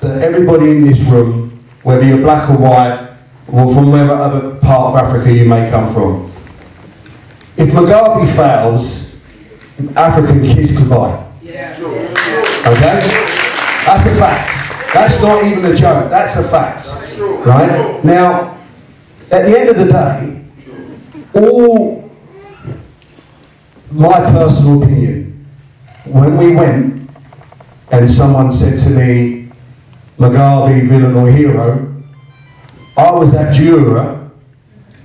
to everybody in this room, whether you're black or white, or from whatever other part of Africa you may come from. If Mugabe fails, Africa can kiss goodbye. Okay? That's a fact. That's not even a joke, that's a fact. Right? Now, at the end of the day, all my personal opinion, when we went and someone said to me, Mugabe, villain or hero, I was that juror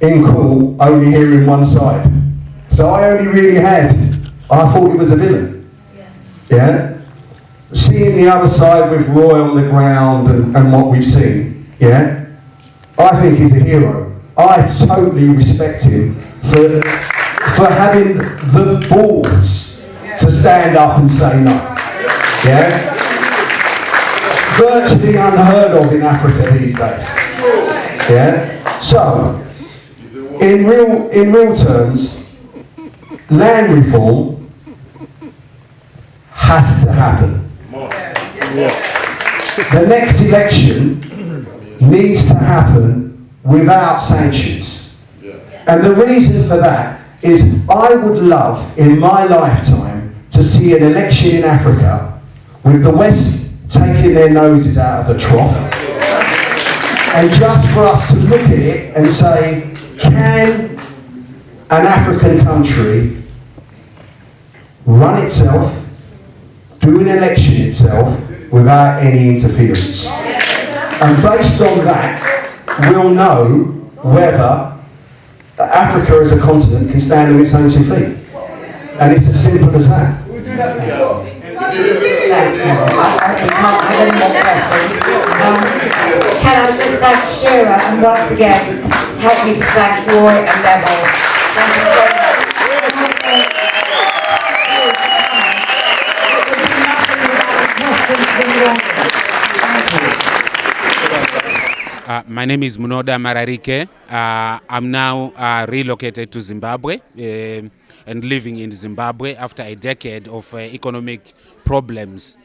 in court only hearing one side. So I only really I thought he was a villain. Yeah? Seeing the other side with Roy on the ground and what we've seen, yeah? I think he's a hero. I totally respect him for having the balls to stand up and say no. Yeah? Virtually unheard of in Africa these days. Yeah? So, in real terms, land reform has to happen. Yes. The next election needs to happen without sanctions. And the reason for that is I would love, in my lifetime, to see an election in Africa with the West taking their noses out of the trough, and just for us to look at it and say, can an African country run itself, do an election itself, without any interference? And based on that, we'll know whether Africa as a continent can stand on its own 2 feet. And it's as simple as that. Can I just thank Shira and once again help me to thank Roy and Neville. Thank you so much. My name is Munoda Mararike. I'm now relocated to Zimbabwe and living in Zimbabwe after a decade of economic problems.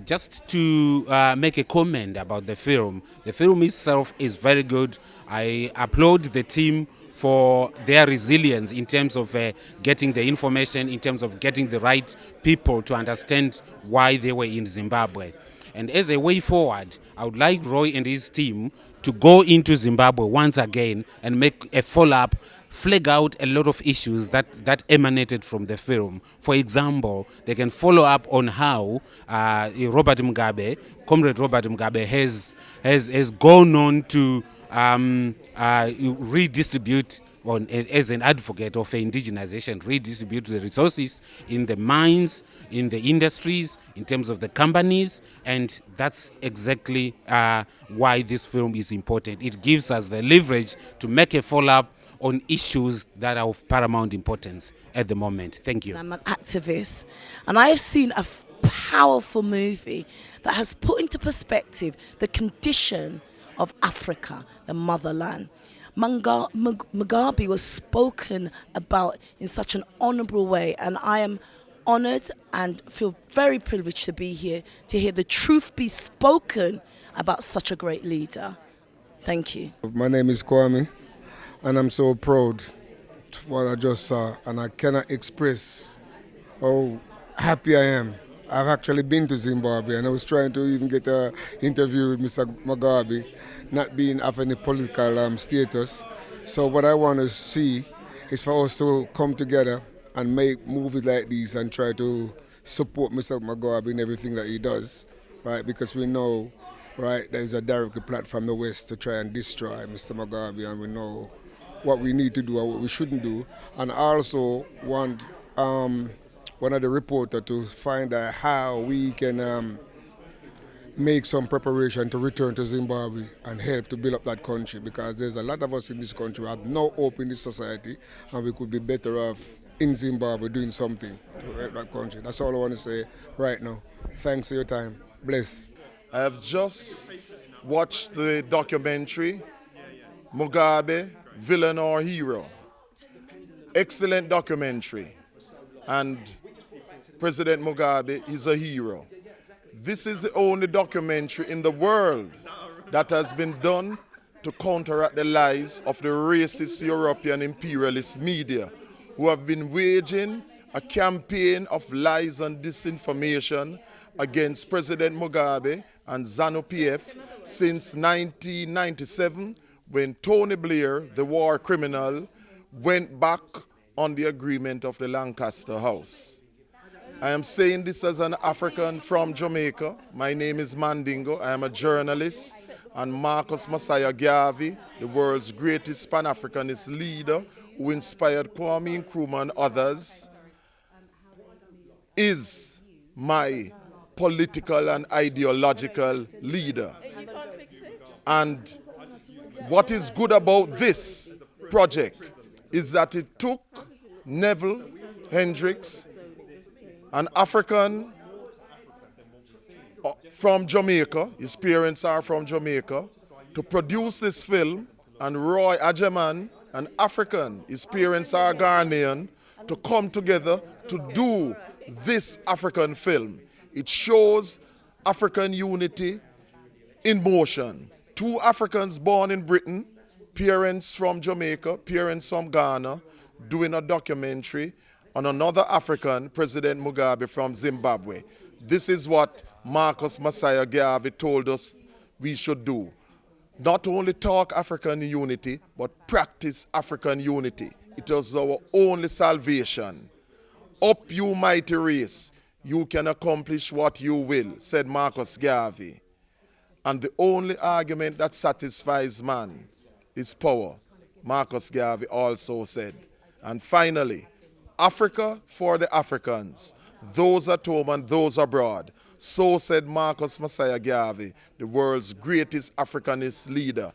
Just to make a comment about the film itself is very good. I applaud the team for their resilience in terms of getting the information, in terms of getting the right people to understand why they were in Zimbabwe. And as a way forward, I would like Roy and his team to go into Zimbabwe once again and make a follow-up, flag out a lot of issues that emanated from the film. For example, they can follow up on how Comrade Robert Mugabe has gone on to redistribute as an advocate of indigenization, redistribute the resources in the mines, in the industries, in terms of the companies, and that's exactly why this film is important. It gives us the leverage to make a follow-up on issues that are of paramount importance at the moment. Thank you. I'm an activist, and I have seen a powerful movie that has put into perspective the condition of Africa, the motherland. Mugabe was spoken about in such an honourable way, and I am honoured and feel very privileged to be here to hear the truth be spoken about such a great leader. Thank you. My name is Kwame, and I'm so proud of what I just saw, and I cannot express how happy I am. I've actually been to Zimbabwe, and I was trying to even get an interview with Mr. Mugabe, not being of any political status. So what I want to see is for us to come together and make movies like these and try to support Mr. Mugabe in everything that he does, right? Because we know, right, there's a direct plot from the West to try and destroy Mr. Mugabe, and we know what we need to do and what we shouldn't do. And I also want one of the reporters to find out how we can make some preparation to return to Zimbabwe and help to build up that country, because there's a lot of us in this country who have no hope in this society, and we could be better off in Zimbabwe doing something to help that country. That's all I want to say right now. Thanks for your time. Bless. I have just watched the documentary, Mugabe, Villain or Hero. Excellent documentary. And President Mugabe is a hero. This is the only documentary in the world that has been done to counteract the lies of the racist European imperialist media, who have been waging a campaign of lies and disinformation against President Mugabe and ZANU-PF since 1997, when Tony Blair, the war criminal, went back on the agreement of the Lancaster House. I am saying this as an African from Jamaica. My name is Mandingo. I am a journalist, and Marcus Messiah Garvey, the world's greatest Pan-Africanist leader who inspired Kwame Nkrumah and others, is my political and ideological leader. And what is good about this project is that it took Neville Hendricks, an African from Jamaica, his parents are from Jamaica, to produce this film, and Roy Ajeman, an African, his parents are Ghanaian, to come together to do this African film. It shows African unity in motion. Two Africans born in Britain, parents from Jamaica, parents from Ghana, doing a documentary on another African, President Mugabe from Zimbabwe. This is what Marcus Messiah Garvey told us we should do. Not only talk African unity, but practice African unity. It is our only salvation. Up, you mighty race, you can accomplish what you will, said Marcus Garvey. And the only argument that satisfies man is power, Marcus Garvey also said. And finally, Africa for the Africans, those at home and those abroad. So said Marcus Messiah Garvey, the world's greatest Africanist leader.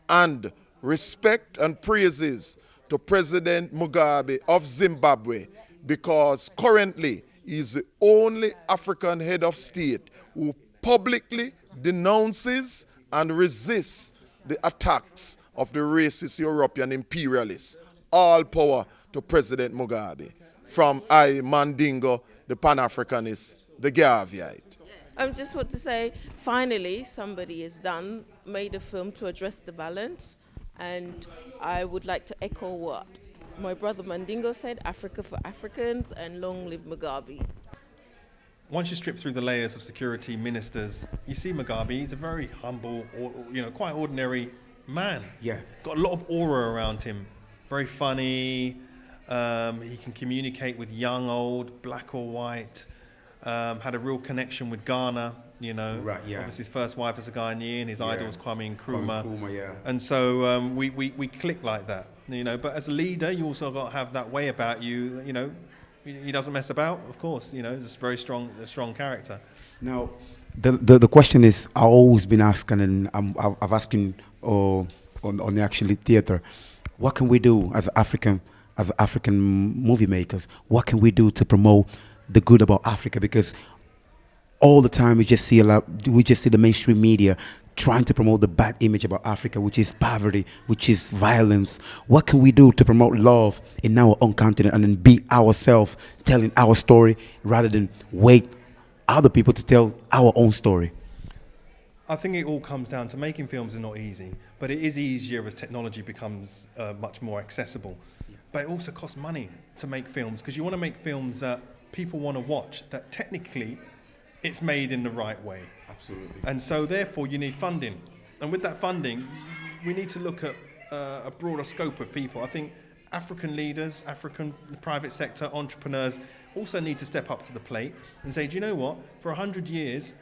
And respect and praises to President Mugabe of Zimbabwe, because currently he is the only African head of state who publicly denounces and resists the attacks of the racist European imperialists. All power to President Mugabe. From I, Mandingo, the Pan-Africanist, the Garveyite. I just want to say, finally, somebody has made a film to address the balance, and I would like to echo what my brother Mandingo said, Africa for Africans, and long live Mugabe. Once you strip through the layers of security ministers, you see Mugabe. He's a very humble, quite ordinary man. Yeah. Got a lot of aura around him. Very funny. He can communicate with young, old, black or white. Had a real connection with Ghana. Right, yeah. Obviously, his first wife was a Ghanaian. His idol was Kwame Nkrumah. Yeah. And so we click like that. But as a leader, you also got to have that way about you. He doesn't mess about, of course. Just very a strong character. Now, the question is, I've always been asking, and I've asking on the actually theater, what can we do as African movie makers? What can we do to promote the good about Africa? Because all the time we just see the mainstream media trying to promote the bad image about Africa, which is poverty, which is violence. What can we do to promote love in our own continent and then be ourselves telling our story rather than wait other people to tell our own story? I think it all comes down to making films is not easy, but it is easier as technology becomes much more accessible. Yeah. But it also costs money to make films, because you want to make films that people want to watch, that technically it's made in the right way. Absolutely. And so therefore you need funding. And with that funding, we need to look at a broader scope of people. I think African leaders, African private sector entrepreneurs also need to step up to the plate and say, do you know what? For 100 years,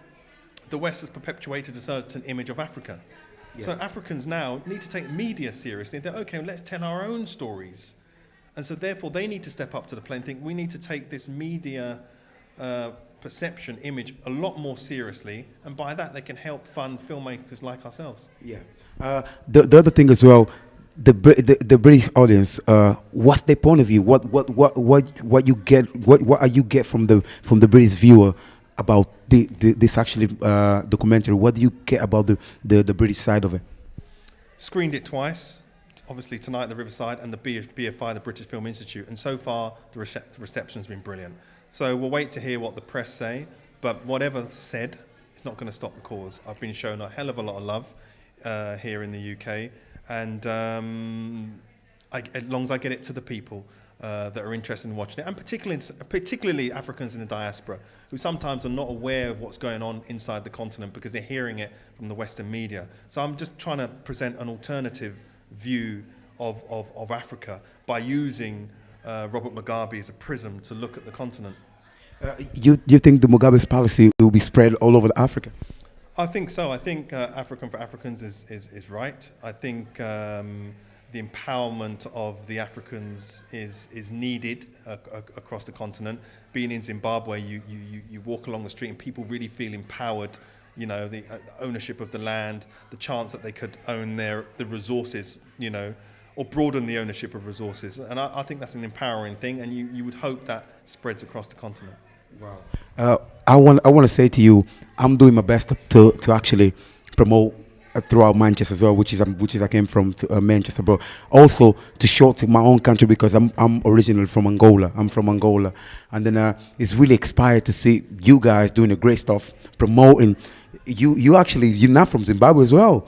the West has perpetuated a certain image of Africa. Yeah. So Africans now need to take media seriously and think, okay, let's tell our own stories. And so therefore they need to step up to the plate and think we need to take this media perception, image a lot more seriously, and by that they can help fund filmmakers like ourselves. Yeah. The other thing as well, the British audience, what's their point of view? What you get? What are you get from the British viewer about this actually documentary? What do you get about the British side of it? Screened it twice, obviously tonight at the Riverside and the BFI, the British Film Institute, and so far the reception's been brilliant. So we'll wait to hear what the press say, But whatever said, it's not going to stop the cause. I've been shown a hell of a lot of love here in the UK, and as long as I get it to the people that are interested in watching it, and particularly Africans in the diaspora, who sometimes are not aware of what's going on inside the continent because they're hearing it from the Western media. So I'm just trying to present an alternative view of Africa by using Robert Mugabe as a prism to look at the continent. You think the Mugabe's policy will be spread all over Africa? I think so. I think African for Africans is right. I think the empowerment of the Africans is needed across the continent. Being in Zimbabwe, you walk along the street and people really feel empowered. You know, the ownership of the land, the chance that they could own the resources, you know, or broaden the ownership of resources. And I think that's an empowering thing, and you would hope that spreads across the continent. Wow. I want to say to you, I'm doing my best to actually promote throughout Manchester as well, which is I came from Manchester, but also to show to my own country, because I'm originally from Angola. I'm from Angola, and then it's really inspired to see you guys doing the great stuff, promoting. You're not from Zimbabwe as well.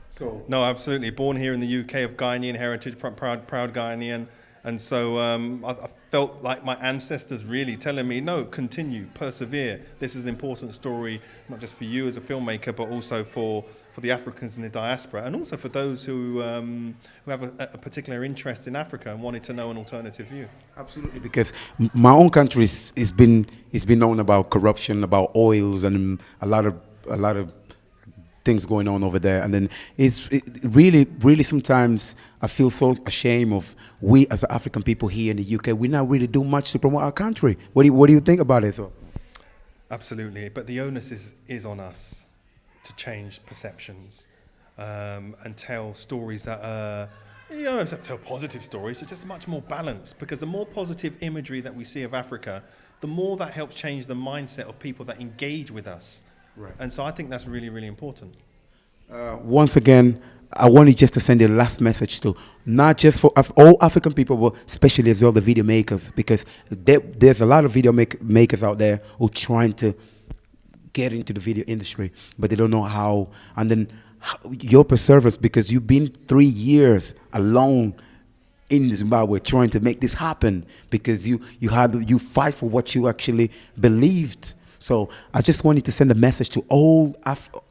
So no, absolutely. Born here in the UK of Ghanaian heritage, proud Ghanaian. And so I felt like my ancestors really telling me, no, continue, persevere. This is an important story, not just for you as a filmmaker, but also for the Africans in the diaspora, and also for those who have a particular interest in Africa and wanted to know an alternative view. Absolutely, because my own country is been known about corruption, about oils, and a lot of things going on over there. And then it really sometimes I feel so ashamed of we as African people here in the UK. We not really do much to promote our country. What do you think about it, though? Absolutely, but the onus is on us to change perceptions and tell stories that you don't have to tell positive stories. It's just much more balanced, because the more positive imagery that we see of Africa, the more that helps change the mindset of people that engage with us. Right. And so I think that's really, really important. Once again, I wanted just to send a last message to not just for all African people, but especially as well the video makers, because there's a lot of video makers out there who are trying to get into the video industry, but they don't know how. And then your perseverance, because you've been 3 years alone in Zimbabwe trying to make this happen, because you fight for what you actually believed. So I just wanted to send a message to all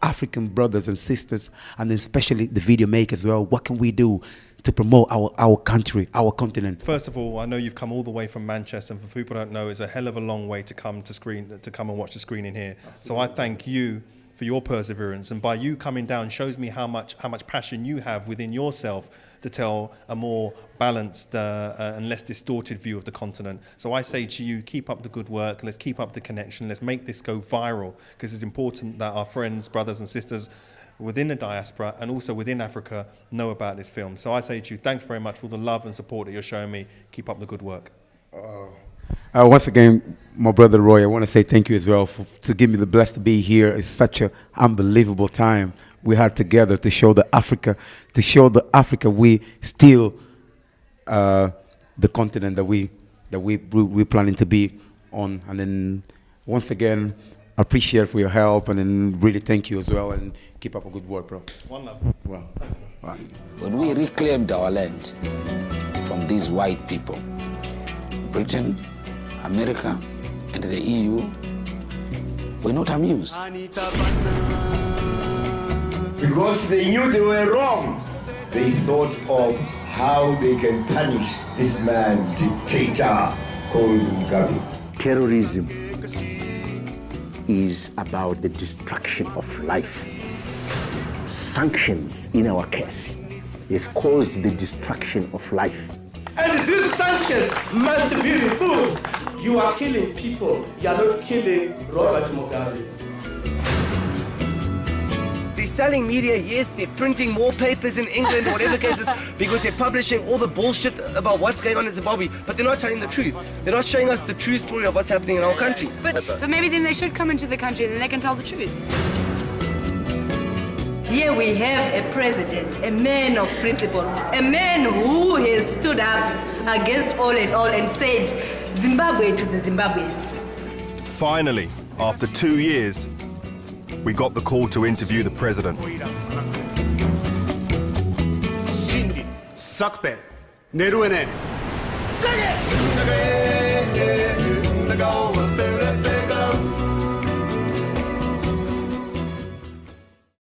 African brothers and sisters, and especially the video makers as well. What can we do to promote our country, our continent? First of all, I know you've come all the way from Manchester, and for people who don't know, it's a hell of a long way to come and watch the screening here. Absolutely. So I thank you for your perseverance, and by you coming down shows me how much passion you have within yourself to tell a more balanced and less distorted view of the continent. So I say to you, keep up the good work, let's keep up the connection, let's make this go viral, because it's important that our friends, brothers and sisters within the diaspora and also within Africa know about this film. So I say to you, thanks very much for the love and support that you're showing me. Keep up the good work. Once again, my brother Roy, I want to say thank you as well to give me the blessing to be here. It's such an unbelievable time we had together to show the Africa we still the continent that we're planning to be on. And then once again, I appreciate for your help, and then really thank you as well, and keep up a good work, bro. One love. Well, right. When we reclaimed our land from these white people, Britain, America, and the EU were not amused. Because they knew they were wrong. They thought of how they can punish this man, dictator called Mugabe. Terrorism is about the destruction of life. Sanctions, in our case, have caused the destruction of life. And these sanctions must be removed. You are killing people. You are not killing Robert Mugabe. They're selling media, yes, they're printing more papers in England, whatever the case is, because they're publishing all the bullshit about what's going on in Zimbabwe, but they're not telling the truth. They're not showing us the true story of what's happening in our country. But maybe then they should come into the country and then they can tell the truth. Here we have a president, a man of principle, a man who has stood up against all and said, Zimbabwe to the Zimbabweans. Finally, After 2 years, we got the call to interview the president. 삭배 내로에네